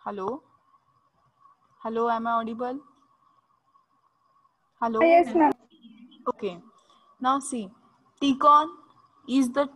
Hello? Hello, am I audible? Hello? Yes, ma'am. Okay. Now see, TCON is the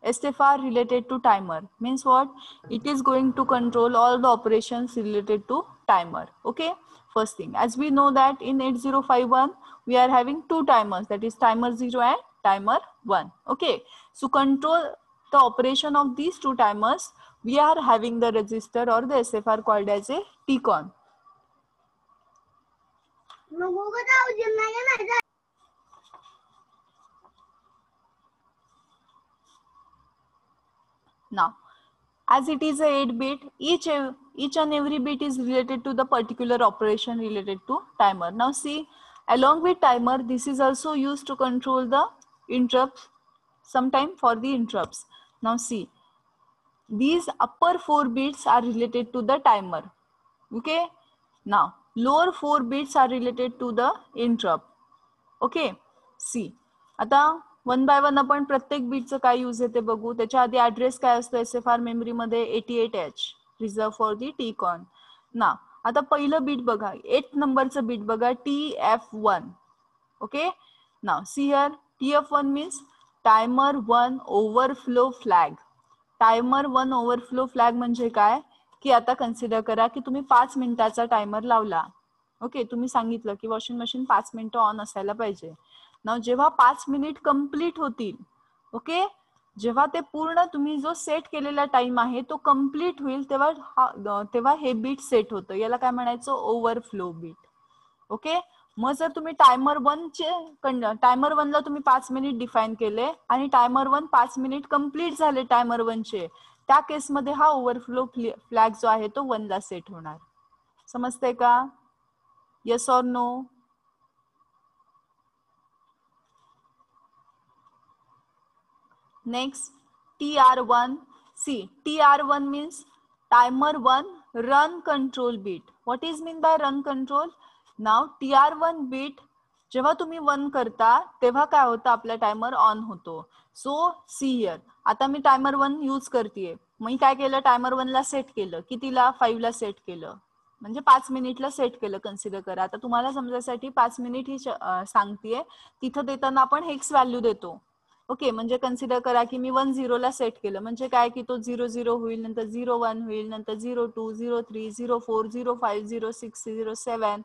SFR related to timer. Means what? It is going to control all the operations related to timer. Okay. First thing, as we know that in 8051, we are having two timers, that is timer 0 and timer 1. Okay. So control the operation of these two timers, we are having the register or the SFR called as a TCON. Now, as it is a 8-bit, each and every bit is related to the particular operation related to timer. Now see, along with timer, this is also used to control the interrupts, sometime for the interrupts. Now see, these upper 4 bits are related to the timer. Okay. Now, lower 4 bits are related to the interrupt. Okay see आता one by one आपण प्रत्येक बीटचं काय use आहे ते बघू. त्याच्या आधी address काय असतो SFR मेमरीमध्ये 88H reserve for the TCON. ना आता पहिलं बीट बघा, 8 नंबरचं बीट बघा, TF1. Okay now see here TF1 means timer 1 overflow flag. Timer 1 overflow flag म्हणजे काय की आता कन्सिडर करा की तुम्ही 5 मिनिटाचा टायमर लावला. ओके तुम्ही सांगितलं की वॉशिंग मशीन 5 मिनिटं ऑन असायला पाहिजे. ना जेव्हा 5 मिनिट कंप्लीट होतील, ओके जेव्हा ते पूर्ण तुम्ही जो सेट केलेला टाइम आहे तो कंप्लीट होईल तेव्हा हे बीट सेट होतं. याला काय म्हणायचं, ओव्हरफ्लो बीट. ओके मग जर तुम्ही टायमर 1 ला तुम्ही 5 मिनिट डिफाईन केले आणि टायमर 1 5 मिनिट कंप्लीट झाले टायमर 1 चे, त्या केसमध्ये हा ओव्हरफ्लो फ्लॅग जो आहे तो 1 ला सेट होणार. समजतंय का? Yes or no? Next, TR1. See, TR1 means timer 1 run control bit. What is mean by run control? Now, TR1 bit जेव्हा तुम्ही 1 करता तेव्हा काय होतं, आपला टायमर ऑन होतो. सो सी हियर, आता मी टायमर 1 यूज करतेय. मी काय केलं, टायमर 1 ला सेट केलं, कितीला 5 ला सेट केलं, म्हणजे 5 मिनिटला सेट केलं. कन्सिडर करा, आता तुम्हाला समजायसाठी 5 मिनिट ही सांगतेय. तिथं देताना आपण हेक्स व्हॅल्यू देतो. ओके म्हणजे कन्सिडर करा की मी 10 ला सेट केलं, म्हणजे काय की तो 00 होईल, नंतर 01 होईल, नंतर 02, 03, 04, 05, 06, 07,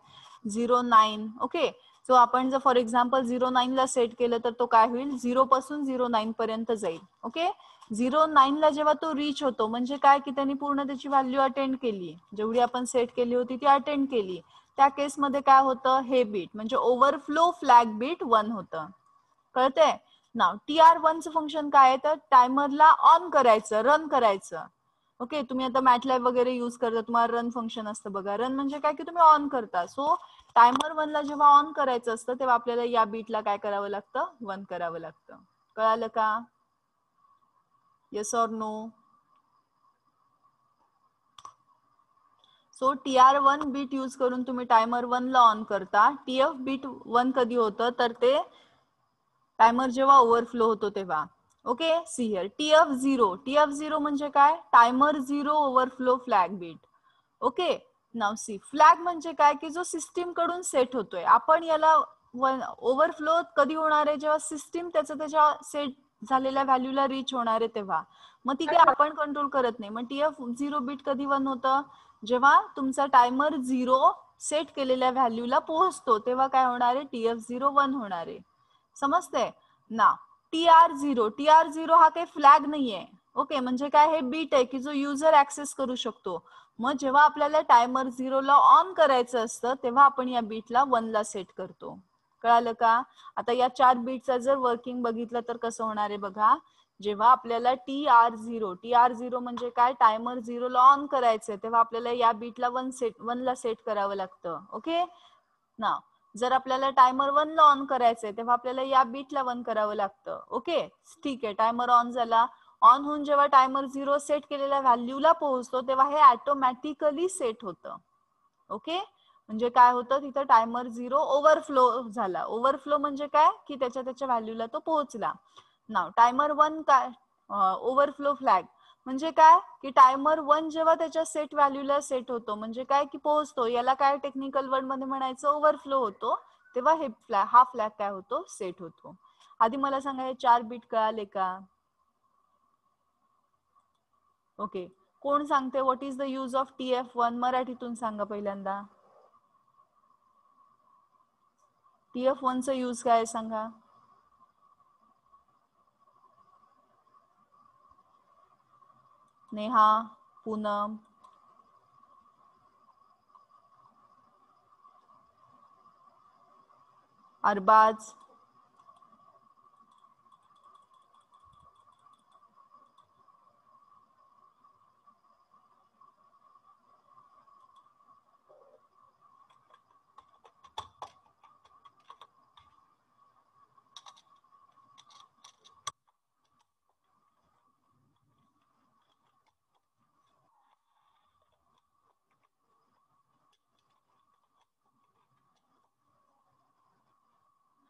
09. ओके सो आपण जर फॉर एक्झाम्पल 09 ला सेट केलं तर तो काय होईल, 0 पासून 09 पर्यंत जाईल. ओके 09 ला जेव्हा तो रीच होतो म्हणजे काय की त्यांनी पूर्ण त्याची व्हॅल्यू अटेंड केली, जेवढी आपण सेट केली होती ती अटेंड केली. त्या केसमध्ये काय होतं, हे बीट म्हणजे ओव्हरफ्लो फ्लॅग बीट 1 होतं. कळतंय? नाव TR1 चं फंक्शन काय आहे, तर टायमरला ऑन करायचं, रन करायचं. ओके तुम्ही आता मॅटलॅब वगैरे यूज करता, तुम्हाला रन फंक्शन असतं बघा. रन म्हणजे काय की तुम्ही ऑन करता. सो टायमर 1 ला जेव्हा ऑन करायचं असतं तेव्हा आपल्याला या बीटला काय करावं लागतं, 1 करावं लागतं. कळालं का? Yes or no? So TR1 bit use करून तुम्ही टायमर 1 ला ऑन करता. TF बीट 1 कधी होतं, तर ते टायमर जेव्हा ओव्हरफ्लो होतो तेव्हा. ओके सी हियर TF0 म्हणजे काय, timer 0 overflow flag bit. Okay now see flag म्हणजे काय की जो सिस्टीम कडून सेट होतोय. आपण याला ओव्हरफ्लो कधी होणार आहे, जेव्हा सिस्टीम त्याच्या सेट झालेल्या व्हॅल्यूला रीच होणार आहे तेव्हा. मग ती काय आपण कंट्रोल करत नाही. मग TF0 बीट कधी 1 होतं, जेव्हा तुमचा टायमर 0 सेट केलेल्या व्हॅल्यूला पोहोचतो तेव्हा काय होणार आहे, TF0 1 होणार आहे. समजते ना? TR0 हा काही फ्लॅग नाहीये. ओके म्हणजे काय, हे बीट आहे की जो युजर ऍक्सेस करू शकतो. मग जेव्हा आपल्याला टायमर 0 ला ऑन करायचं असतं तेव्हा आपण या बीटला 1 ला सेट करतो. कळालं का? आता या 4 बीटचा जर वर्किंग बघितलं तर कसं होणार आहे बघा. जेव्हा आपल्याला TR0 म्हणजे काय, टायमर 0 ला ऑन करायचंय तेव्हा आपल्याला या बीटला 1 ला सेट करावं लागतं. ओके ना, जर आपल्याला टायमर 1 ला ऑन करायचंय तेव्हा आपल्याला या बीटला 1 करावं लागतं. ओके ठीक आहे, टायमर ऑन झाला. ऑन होऊन जेव्हा टायमर 0 सेट केलेल्या व्हॅल्यूला पोहोचतो तेव्हा हे ऑटोमॅटिकली सेट होतं. ओके म्हणजे काय होतं, तिथं टायमर 0 ओव्हरफ्लो झाला. ओव्हरफ्लो म्हणजे काय की त्याच्या व्हॅल्यूला तो पोहोचला. नाव टायमर 1 काय, ओव्हरफ्लो फ्लॅग म्हणजे काय की टायमर 1 जेव्हा त्याच्या सेट व्हॅल्यूला सेट होतो म्हणजे काय की पोहोचतो, याला काय टेक्निकल वर्ड मध्ये म्हणायचं ओव्हरफ्लो होतो, तेव्हा हा फ्लॅग काय होतो सेट होतो. आधी मला सांगा हे 4 बीट कळाले का? ओके, कोण सांगते what is the use of TF1? मराठीतून सांगा पहिल्यांदा. TF1 चा यूज काय आहे सांगा. Neha, Poonam, Arbaaz,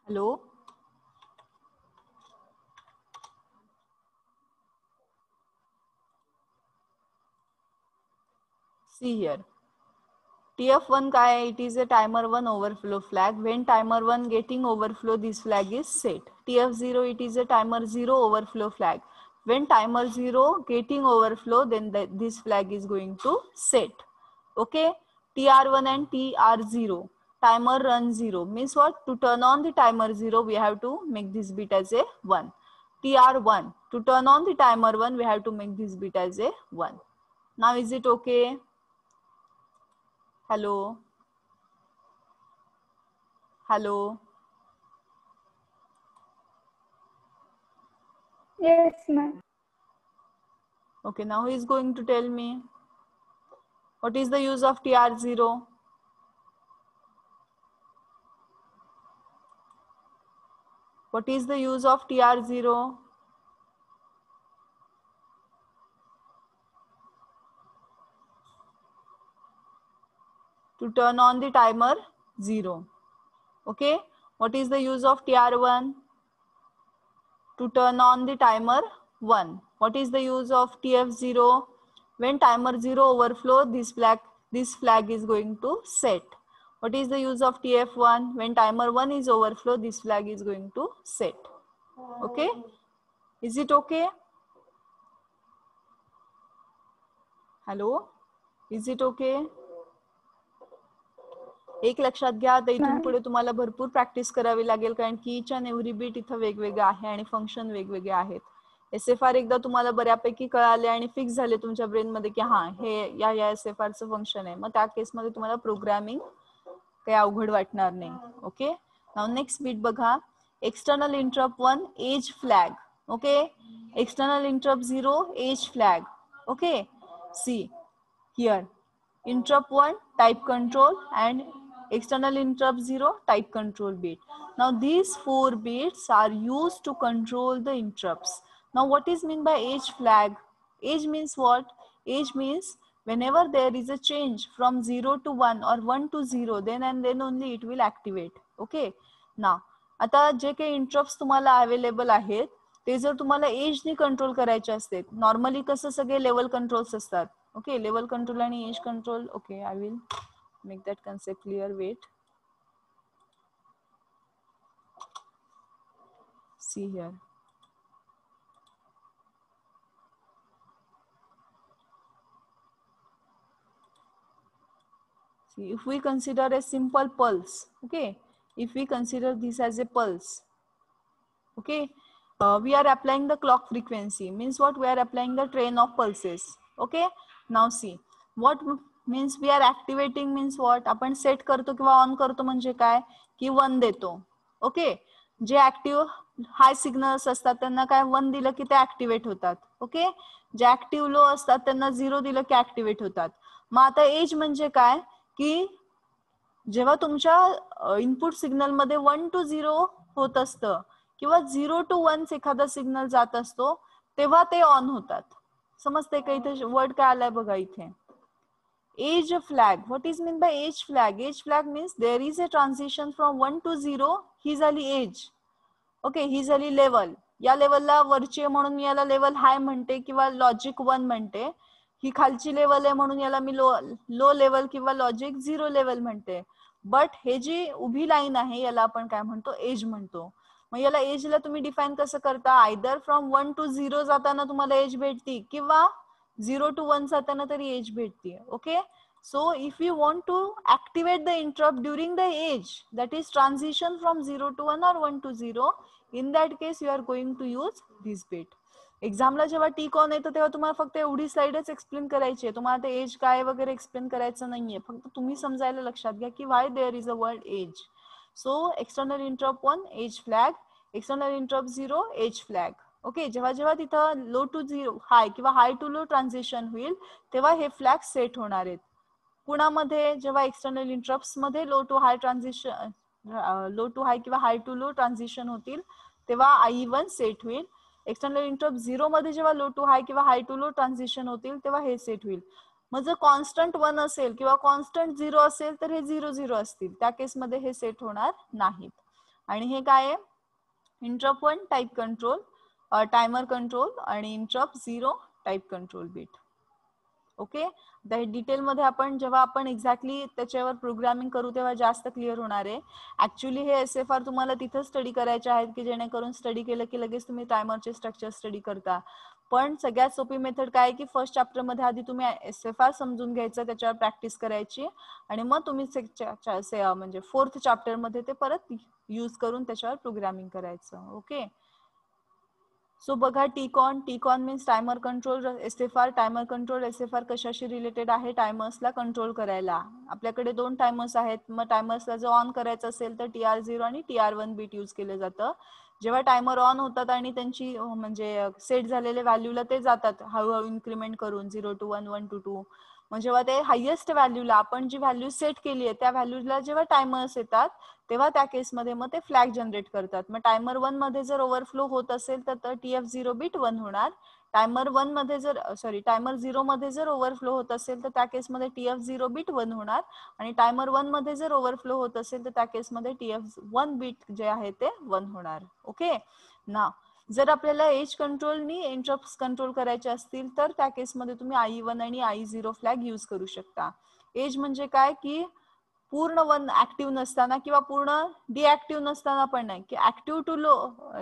hello. See here. TF1 काय? It is a timer 1 overflow flag. When timer 1 getting overflow, this flag is set. TF0, it is a timer 0 overflow flag. When timer 0 getting overflow, then this flag is going to set. Okay. TR1 and TR0. Timer run 0 means what? To turn on the timer 0, we have to make this bit as a 1. TR1, to turn on the timer 1, we have to make this bit as a 1. Now is it okay? Hello. Hello. Yes, ma'am. Okay, now who is going to tell me what is the use of TR0? What is the use of TR0? To turn on the timer 0. Okay, what is the use of TR1? To turn on the timer 1. What is the use of TF0? When timer 0 overflow, this flag is going to set. What is the use of TF1? When timer 1 is overflow, this flag is going to set. Okay, is it okay? Hello, is it okay? एक लक्षात घ्या, आता इथून पुढे तुम्हाला भरपूर practice करावी लागेल, कारण की ईच अँड एव्हरी बीट इथं वेगवेगळं आहे आणि फंक्शन वेगवेगळे आहेत. SFR एकदा तुम्हाला बऱ्यापैकी कळाले आणि फिक्स झाले तुमच्या ब्रेन मध्ये की हा हे या SFR चं फंक्शन आहे, मग त्या केसमध्ये तुम्हाला प्रोग्रामिंग काही अवघड वाटणार नाही. ओके, नाउ नेक्स्ट बीट बघा. External interrupt 1 edge flag. Okay, external interrupt 0 edge flag. Okay, see here interrupt 1 type control and external interrupt 0 type control bit. Now these 4 bits are used to control the interrupts. Now what is mean by age flag? Age means what? Age means whenever there is a change from 0 to 1 or 1 to 0, then and then only it will activate. Okay, now आता जे काही interrupts तुम्हाला available आहेत ते जर तुम्हाला Ejani control करायचे असते, नॉर्मली कसं सगळे लेवल कंट्रोल्स असतात. ओके, लेवल कंट्रोल आणि edge control. Okay, I will make that concept clear. Wait, see here. See, if we consider a simple pulse, okay, if we consider this as a pulse, okay, we are applying the clock frequency, means what? We are applying the train of pulses. Okay, now see what means we are activating means what? आपण set करतो किंवा on करतो म्हणजे काय की 1 देतो. Okay, जे active high signals असतात त्यांना काय 1 दिलं की ते ऍक्टिव्हेट होतात. ओके, जे ऍक्टिव्ह लो असतात त्यांना 0 दिलं की ऍक्टिव्हेट होतात. मग आता एज म्हणजे काय की जेव्हा तुमच्या इनपुट सिग्नल मध्ये 1 to 0 होत असतं किंवा 0 to 1 एखादा सिग्नल जात असतो तेव्हा ते ऑन होतात. समजते का? इथे वर्ड काय आलाय बघा इथे, edge flag. What is mean by edge flag? Edge flag means there is a transition from 1 to 0. ही झाली एज. ओके, ही झाली लेवल. या लेवलला वरची म्हणून मी याला लेवल हाय म्हणते किंवा लॉजिक 1 म्हणते. ही खालची लेवल आहे म्हणून याला मी लो लेवल किंवा लॉजिक 0 लेवल म्हणते. बट हे जी उभी लाईन आहे याला आपण काय म्हणतो, एज म्हणतो. मग याला एजला तुम्ही डिफाईन कसं करता, आयदर फ्रॉम 1 to 0 जाताना तुम्हाला एज भेटती किंवा 0 to 1 जाताना तरी एज भेटते. Okay, so if you want to activate the interrupt during the age, that is transition from 0 to 1 or 1 to 0, in that case you are going to use this bit. एक्झामला जेव्हा tick-on येतं तेव्हा तुम्हाला फक्त एवढी स्लाइडच explain करायची आहे, तुम्हाला ते एज काय वगैरे एक्सप्लेन करायचं नाहीये. फक्त तुम्ही समजायला लक्षात घ्या की why there is a word edge. So external interrupt 1 edge flag, external interrupt 0 edge flag. Okay, जेव्हा जेव्हा तिथं लो टू 0 हाय किंवा हाय टू लो ट्रान्झिशन होईल तेव्हा हे फ्लॅग सेट होणार आहेत. कुणामध्ये, जेव्हा एक्सटर्नल इंटरप्ट्स मध्ये low to high transition, low to high किंवा हाय टू लो ट्रान्झिशन होतील तेव्हा I1 सेट होईल. एक्सटर्नल इंटरप्ट 0 मध्ये जेव्हा लो टू हाय किंवा हाय टू लो ट्रान्झिशन होतील तेव्हा हे सेट होईल. मग जर कॉन्स्टंट 1 असेल किंवा कॉन्स्टंट 0 असेल तर हे 0 0 असतील, त्या केसमध्ये हे सेट होणार नाहीत. आणि हे काय आहे, interrupt 1 type control, timer control आणि interrupt 0 type control bit. Okay, detail मध्ये आपण जेव्हा आपण एक्झॅक्टली त्याच्यावर प्रोग्रामिंग करू तेव्हा जास्त क्लिअर होणार आहे. ऍक्च्युली हे SFR तुम्हाला तिथं स्टडी करायचे आहेत की जेणेकरून स्टडी केलं की लगेच तुम्ही टायमरचे स्ट्रक्चर स्टडी करता. पण सगळ्यात सोपी मेथड काय की फर्स्ट चॅप्टर मध्ये आधी तुम्ही SFR समजून घ्यायचं, त्याच्यावर प्रॅक्टिस करायची आणि मग तुम्ही म्हणजे फोर्थ चॅप्टर मध्ये ते परत यूज करून त्याच्यावर प्रोग्रामिंग करायचं. ओके, सो बघा, tick-on means timer control SFR. Timer control SFR कशाशी रिलेटेड आहे, टायमर्सला कंट्रोल करायला. आपल्याकडे 2 टायमर्स आहेत, मग टायमर्सला जर ऑन करायचं असेल तर TR0 आणि TR1 बीट यूज केलं जातं. जेव्हा टायमर ऑन होतात आणि त्यांची म्हणजे सेट झालेल्या व्हॅल्यूला ते जातात हळूहळू इन्क्रीमेंट करून 0 to 1 1 to 2. मग जेव्हा ते हायेस्ट व्हॅल्यूला आपण जी व्हॅल्यू सेट केली आहे त्या व्हॅल्यूला जेव्हा टायमर्स येतात तेव्हा त्या केसमध्ये मग ते फ्लॅग जनरेट करतात. मग टायमर 1 मध्ये जर ओव्हरफ्लो होत असेल तर TF0 बीट 1 होणार. टायमर 1 मध्ये जर टायमर 0 मध्ये जर ओव्हरफ्लो होत असेल तर त्या केसमध्ये TF0 बीट 1 होणार आणि टायमर 1 मध्ये जर ओव्हरफ्लो होत असेल तर त्या केसमध्ये TF1 बीट जे आहे ते 1 होणार. ओके ना, जर आपल्याला एज कंट्रोलनी इंटरप्ट्स कंट्रोल करायचे असतील तर त्या केसमध्ये तुम्ही I1 आणि I0 फ्लॅग यूज करू शकता. एज म्हणजे काय की पूर्ण 1 ऍक्टिव्ह नसताना किंवा पूर्ण डिऍक्टिव्ह नसताना पण नाही, की ऍक्टिव्ह टू लो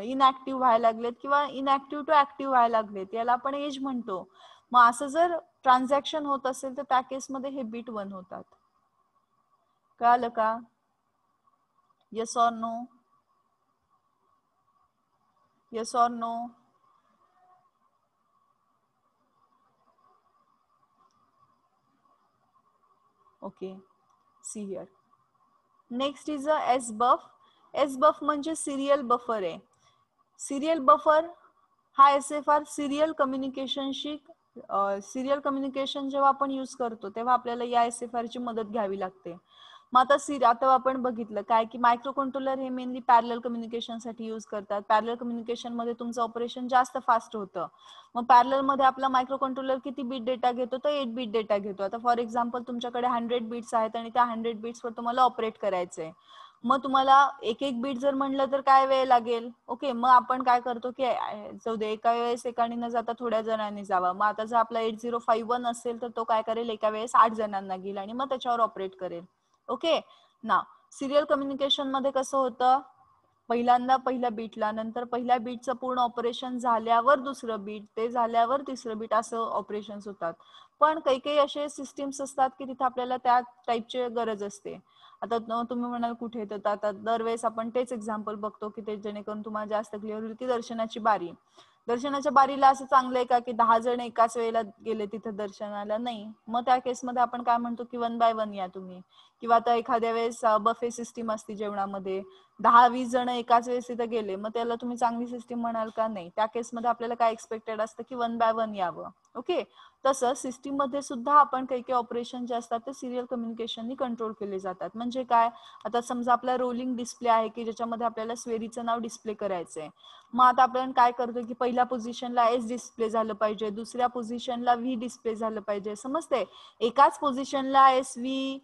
इनऍक्टिव्ह व्हायला लागलेत किंवा इनऍक्टिव्ह टू ऍक्टिव्ह व्हायला लागलेत, याला आपण एज म्हणतो. मग असं जर ट्रान्झॅक्शन होत असेल तर त्या केसमध्ये हे बीट 1 होतात. कळालं का? Yes or no? Yes or no? Okay, see here. Next is a SBUF. SBUF म्हणजे सिरियल बफर आहे. सिरियल बफर हा SFR सिरियल कम्युनिकेशनशी, सिरियल कम्युनिकेशन जेव्हा आपण यूज करतो तेव्हा आपल्याला या SFR ची मदत घ्यावी लागते. मग आता आपण बघितलं काय की मायक्रो कंट्रोलर हे मेनली पॅरलल कम्युनिकेशन साठी यूज करतात. पॅरलल कम्युनिकेशन मध्ये तुमचं ऑपरेशन जास्त फास्ट होतं. मग पॅरलल मध्ये आपला मायक्रो कंट्रोलर किती बीट डेटा घेतो, तर 8 बीट डेटा घेतो. आता फॉर एक्झाम्पल तुमच्याकडे 100 बीट्स आहेत आणि त्या 100 बीट्सवर तुम्हाला ऑपरेट करायचंय. मग तुम्हाला एक एक बीट जर म्हणलं तर काय वेळ लागेल. ओके, मग आपण काय करतो की जाऊ दे, एका वेळेस एकाने न जाता थोड्या जणांनी जावा. मग आता जर आपला 8051 असेल तर तो काय करेल, एका वेळेस 8 जणांना घेईल आणि मग त्याच्यावर ऑपरेट करेल. ओके ना, सिरियल कम्युनिकेशन मध्ये कसं होतं, पहिल्यांदा पहिल्या बीटला, नंतर पहिल्या बीटचं पूर्ण ऑपरेशन झाल्यावर दुसरं बीट, ते झाल्यावर तिसरं बीट, असं ऑपरेशन्स होतात. पण काही काही असे सिस्टीम्स असतात की तिथे आपल्याला त्या टाईपची गरज असते. आता तुम्ही म्हणाल कुठे, तर आता दरवेळेस आपण तेच एक्झाम्पल बघतो की ते जेणेकरून तुम्हाला जास्त क्लिअर होईल की दर्शनाची बारी. दर्शनाच्या बारीला असं चांगलं आहे का की 10 जण एकाच वेळेला गेले तिथे दर्शनाला, नाही. मग त्या केसमध्ये आपण काय म्हणतो की 1 बाय 1 या तुम्ही. किंवा आता एखाद्या वेळेस बफे सिस्टीम असते जेवणामध्ये, 10-20 जण एकाच वेळेस तिथे गेले, मग त्याला तुम्ही चांगली सिस्टीम म्हणाल का, नाही. त्या केसमध्ये आपल्याला काय एक्सपेक्टेड असतं की 1 बाय 1 यावं. ओके, तसं सिस्टीम मध्ये सुद्धा आपण काही काही ऑपरेशन जे असतात ते सिरियल कम्युनिकेशननी कंट्रोल केले जातात. म्हणजे काय, आता समजा आपला रोलिंग डिस्प्ले आहे की ज्याच्यामध्ये आपल्याला स्वेरीचं नाव डिस्प्ले करायचंय. मग आता आपण काय करतो की पहिल्या पोझिशनला S डिस्प्ले झालं पाहिजे, दुसऱ्या पोझिशनला V डिस्प्ले झालं पाहिजे, समजते. एकाच पोझिशनला SV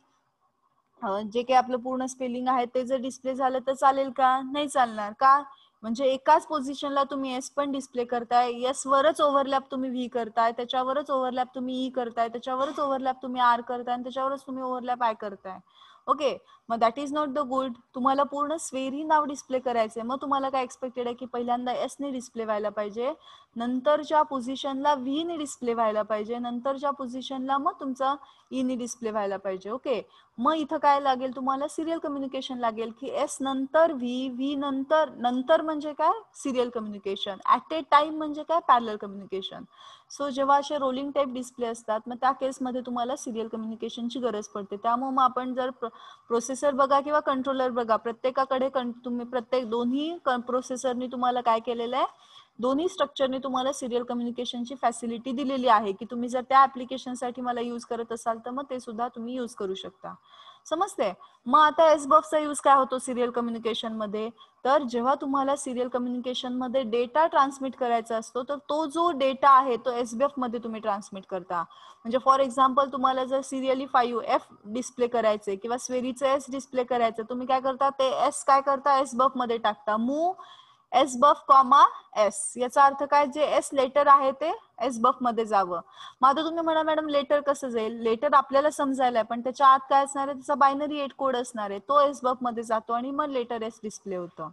जे काही आपलं पूर्ण स्पेलिंग आहे ते जर डिस्प्ले झालं तर चालेल का, नाही चालणार. का, म्हणजे एकाच पोझिशनला तुम्ही एस पण डिस्प्ले करताय, एस वरच ओव्हरलॅप तुम्ही व्ही करताय, त्याच्यावरच ओव्हरलॅप तुम्ही ई करताय, त्याच्यावरच ओव्हरलॅप तुम्ही आर करताय आणि त्याच्यावरच तुम्ही ओव्हरलॅप आय करताय. ओके, मग that is not the good. तुम्हाला पूर्ण स्वेरी नाव डिस्प्ले करायचंय, मग तुम्हाला काय एक्सपेक्टेड आहे की पहिल्यांदा एस ने डिस्प्ले व्हायला पाहिजे, नंतरच्या पोझिशनला व्ही ने डिस्प्ले व्हायला पाहिजे, नंतरच्या पोझिशनला मग तुमचा ई ने डिस्प्ले व्हायला पाहिजे. ओके, मग इथं काय लागेल तुम्हाला, सिरियल कम्युनिकेशन लागेल की एस नंतर व्ही, व्ही नंतर, नंतर म्हणजे काय serial communication, at A time म्हणजे काय पॅरलल कम्युनिकेशन. सो जेव्हा असे रोलिंग टाईप डिस्प्ले असतात मग त्या केसमध्ये तुम्हाला सिरियल कम्युनिकेशनची गरज पडते. त्यामुळे मग आपण जर प्रोसेसर बघा किंवा कंट्रोलर बघा, प्रत्येकाकडे तुम्ही प्रत्येक दोन्ही प्रोसेसरनी तुम्हाला काय केलेलं आहे, दोन्ही स्ट्रक्चरने तुम्हाला सिरियल कम्युनिकेशनची फॅसिलिटी दिलेली आहे की तुम्ही जर त्या ऍप्लिकेशनसाठी मला यूज करत असाल तर मग ते सुद्धा तुम्ही यूज करू शकता. समजते. मग आता एसबफचा यूज काय होतो सिरियल कम्युनिकेशन मध्ये, तर जेव्हा तुम्हाला सिरियल कम्युनिकेशन मध्ये डेटा ट्रान्समिट करायचा असतो तर तो जो डेटा आहे तो एसबीएफ मध्ये तुम्ही ट्रान्समिट करता. म्हणजे फॉर एक्झाम्पल तुम्हाला जर सिरियली 5F डिस्प्ले करायचे किंवा स्वेरीचं एस डिस्प्ले करायचं, तुम्ही काय करता, ते एस काय करता एसबफ मध्ये टाकता, मूव एसबफ कॉमा एस. याचा अर्थ काय, जे एस लेटर आहे ते एसबफ मध्ये जावं. मग आता तुम्ही म्हणा मॅडम लेटर कसं जाईल, लेटर आपल्याला समजायला पण त्याच्या आत काय असणार आहे, त्याचा बायनरी 8 कोड असणार आहे, तो एसबफ मध्ये जातो आणि मग लेटर एस डिस्प्ले होतं.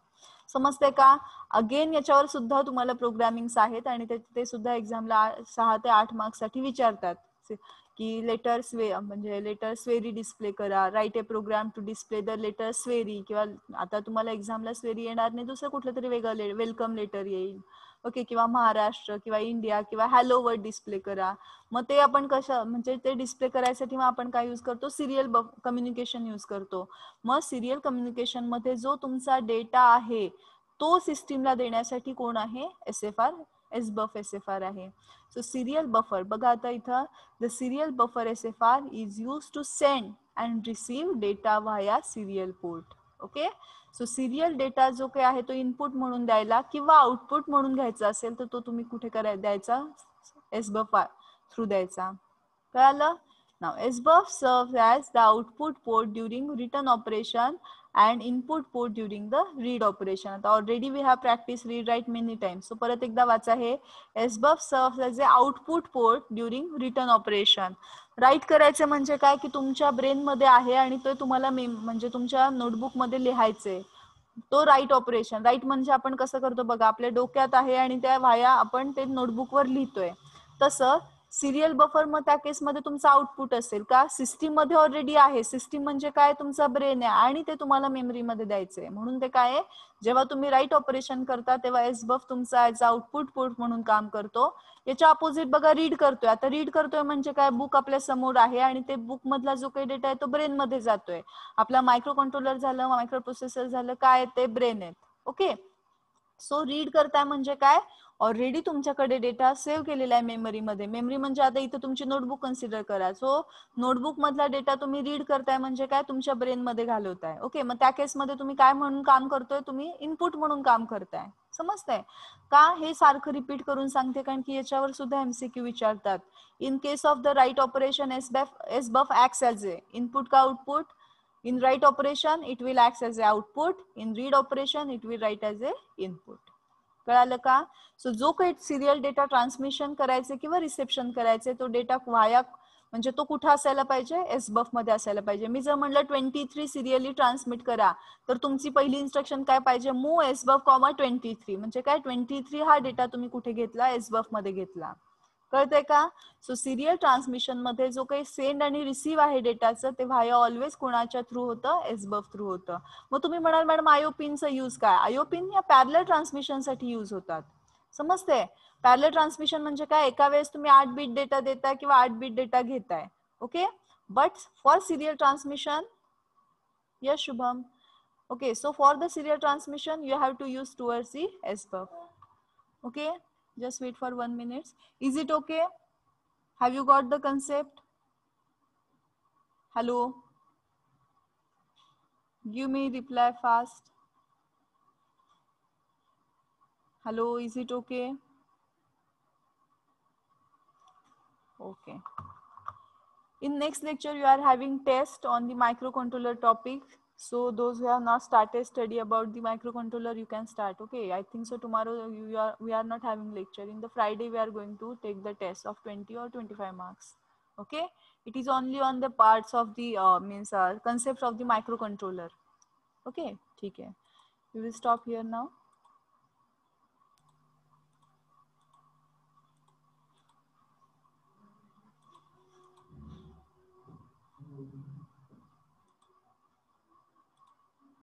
समजते का. अगेन याच्यावर सुद्धा तुम्हाला प्रोग्रामिंग्स आहेत आणि ते सुद्धा एक्झामला 6 ते 8 मार्क्स साठी विचारतात की लेटर म्हणजे लेटर स्वेरी डिस्प्ले करा, write a program to display the letter स्वेरी, किंवा आता तुम्हाला एक्झामला स्वेरी येणार नाही, दुसरं कुठलं तरी वेगळं वेलकम लेटर येईल. ओके, किंवा महाराष्ट्र किंवा इंडिया किंवा हॅलो वर्ड डिस्प्ले करा. मग ते आपण कसं, म्हणजे ते डिस्प्ले करायसाठी मग आपण काय यूज करतो, सिरियल कम्युनिकेशन यूज करतो. मग सिरियल कम्युनिकेशन मध्ये जो तुमचा डेटा आहे तो सिस्टीमला देण्यासाठी कोण आहे, एसएफआर, एसबफ एसएफआर आहे. सो सिरियल बफर बघा आता इथं, the serial buffer SFR is use to send and receive data via serial port. Okay, so serial data जो काही आहे तो इनपुट म्हणून द्यायला किंवा आउटपुट म्हणून घ्यायचा असेल तर तो तुम्ही कुठे द्यायचा, एसबफ थ्रू द्यायचा. कळालं. Now SBUF serves as the output port during return operation and input port during the read operation. आता already we have practiced read write many times. So परत एकदा वाचा हे, SBUF serves as a output port during return operation. Write करायचं म्हणजे काय की तुमच्या ब्रेन मध्ये आहे आणि तो तुम्हाला म्हणजे तुमच्या नोटबुक मध्ये लिहायचंय, तो राईट ऑपरेशन. राईट म्हणजे आपण कसं करतो बघा, आपल्या डोक्यात आहे आणि त्या वाया आपण ते नोटबुकवर लिहितोय, तसं सिरियल बफर मग त्या केसमध्ये तुमचं आउटपुट असेल का, सिस्टीम मध्ये ऑलरेडी आहे. सिस्टीम म्हणजे काय, तुमचा ब्रेन आहे आणि ते तुम्हाला मेमरीमध्ये द्यायचंय, म्हणून ते काय आहे, जेव्हा तुम्ही राईट ऑपरेशन करता तेव्हा एसबफ तुमचा ऍज आउटपुट पोर्ट म्हणून काम करतो. याच्या अपोजिट बघा रीड करतोय. आता रीड करतोय म्हणजे काय, बुक आपल्या समोर आहे आणि ते बुक मधला जो काही डेटा आहे तो ब्रेन मध्ये जातोय. आपला मायक्रो कंट्रोलर झालं, मायक्रो प्रोसेसर झालं, काय ते ब्रेन आहेत. ओके, सो रीड करताय म्हणजे काय, ऑलरेडी तुमच्याकडे डेटा सेव्ह केलेला आहे मेमरीमध्ये. मेमरी म्हणजे आता इथं तुमची नोटबुक कन्सिडर करा. सो नोटबुक मधला डेटा तुम्ही रीड करताय म्हणजे काय, तुमच्या ब्रेन मध्ये घालवताय. ओके, मग त्या केसमध्ये तुम्ही काय म्हणून काम करतोय, तुम्ही इनपुट म्हणून काम करताय. समजतंय का. हे सारखं रिपीट करून सांगते कारण की याच्यावर सुद्धा एमसीक्यू विचारतात. In case of the write operation SBUF acts as a input का output. In write operation, it will act as a output. In read operation, it will write as a input. कळालं का. So जो काही serial data transmission करायचे किंवा reception करायचे तो data via, म्हणजे तो कुठे असायला पाहिजे, एसबफ मध्ये असायला पाहिजे. मी जर म्हणलं 23 सिरियली ट्रान्समिट करा तर तुमची पहिली इन्स्ट्रक्शन काय पाहिजे, मूव एसबफ कॉमा 23. म्हणजे काय, 23 हा डेटा तुम्ही कुठे घेतला, एसबफ मध्ये घेतला. कळतंय का. सो सिरियल ट्रान्समिशन मध्ये जो काही सेंड आणि रिसीव्ह आहे डेटाचं ते व्हाया ऑलवेज कोणाच्या थ्रू होतं, एसबफ थ्रू होतं. मग तुम्ही म्हणाल मॅडम आयोपिनचा यूज काय, आयोपिन या पॅरलल ट्रान्समिशन साठी यूज होतात. समजते. पॅरलल ट्रान्समिशन म्हणजे काय, एका वेळेस तुम्ही 8 बीट डेटा देताय किंवा 8 बीट डेटा घेताय. Okay, but for serial transmission, yes Shubham, okay, so for the serial transmission you have to use towards the SBUF. Okay, just wait for 1 minute. Is it okay? Have you got the concept? Hello, give me reply fast. Hello, is it okay? Okay, in next lecture you are having test on the microcontroller topic. So those who have not started study about the microcontroller, you can start. Okay, I think so. Tomorrow we are not having lecture. In the Friday we are going to take the test of 20 or 25 marks. Okay, it is only on the parts of the concepts of the microcontroller. Okay, ठीक है. We will stop here now.